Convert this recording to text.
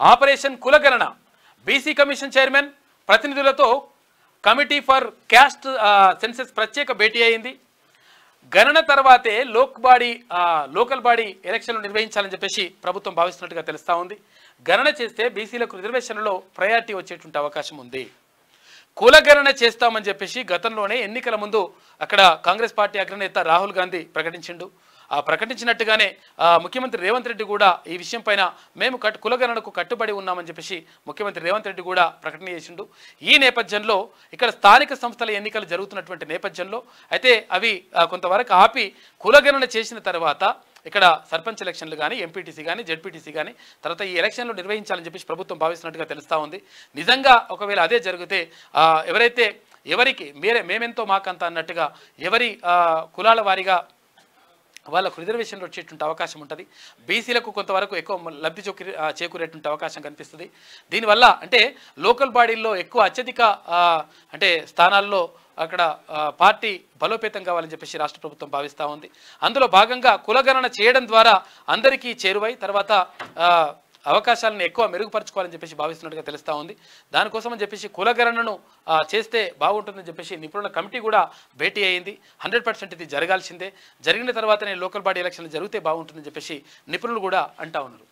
Operation కులగణన BC commission chairman ప్రతినిధులతో committee for caste senses ప్రత్యేక భేటీ అయింది. గణన తర్వాతే లోకల్ బాడీ ఎలక్షన్లు నిర్వహించాలని చెప్పేసి ప్రభుత్వం భావిస్తున్నట్టుగా తెలుస్తూ ఉంది. గణన చేస్తే బీసీలకు రిజర్వేషన్లో ప్రయారిటీ వచ్చేటువంటి అవకాశం ఉంది. కులగణన చేస్తామని చెప్పేసి గతంలోనే ఎన్నికల ముందు అక్కడ కాంగ్రెస్ పార్టీ అగ్రనేత రాహుల్ గాంధీ ప్రకటించిండు. ఆ ప్రకటించినట్టుగానే ముఖ్యమంత్రి రేవంత్ రెడ్డి కూడా ఈ విషయం పైన మేము కులగణనకు కట్టుబడి ఉన్నామని చెప్పేసి ముఖ్యమంత్రి రేవంత్ రెడ్డి కూడా ప్రకటన చేసిండు. ఈ నేపథ్యంలో ఇక్కడ స్థానిక సంస్థల ఎన్నికలు జరుగుతున్నటువంటి నేపథ్యంలో అయితే అవి కొంతవరకు ఆపి కులగణన చేసిన తర్వాత ఇక్కడ సర్పంచ్ ఎలక్షన్లు కానీ ఎంపీటీసీ కానీ జెడ్పీటీసీ కానీ తర్వాత ఈ ఎలక్షన్లు నిర్వహించాలని చెప్పేసి ప్రభుత్వం భావిస్తున్నట్టుగా తెలుస్తూ ఉంది. నిజంగా ఒకవేళ అదే జరిగితే ఎవరైతే ఎవరికి మేమెంతో మాకంత అన్నట్టుగా ఎవరి కులాల వారీగా వాళ్ళకు రిజర్వేషన్లు వచ్చేటువంటి అవకాశం ఉంటుంది. బీసీలకు కొంతవరకు ఎక్కువ లబ్ధి చేకూరేటువంటి అవకాశం కనిపిస్తుంది. దీనివల్ల అంటే లోకల్ బాడీల్లో ఎక్కువ అత్యధిక అంటే స్థానాల్లో అక్కడ పార్టీ బలోపేతం కావాలని చెప్పేసి రాష్ట్ర ప్రభుత్వం భావిస్తూ ఉంది. అందులో భాగంగా కులగణన చేయడం ద్వారా అందరికీ చేరువై తర్వాత అవకాశాలను ఎక్కువ మెరుగుపరచుకోవాలని చెప్పేసి భావిస్తున్నట్టుగా తెలుస్తూ ఉంది. దానికోసం అని చెప్పేసి కులగణనను చేస్తే బాగుంటుందని చెప్పేసి నిపుణుల కమిటీ కూడా భేటీ అయింది. 100% ఇది జరగాల్సిందే. జరిగిన తర్వాతనే లోకల్ బాడీ ఎలక్షన్లు జరిగితే బాగుంటుందని చెప్పేసి నిపుణులు కూడా అంటా ఉన్నారు.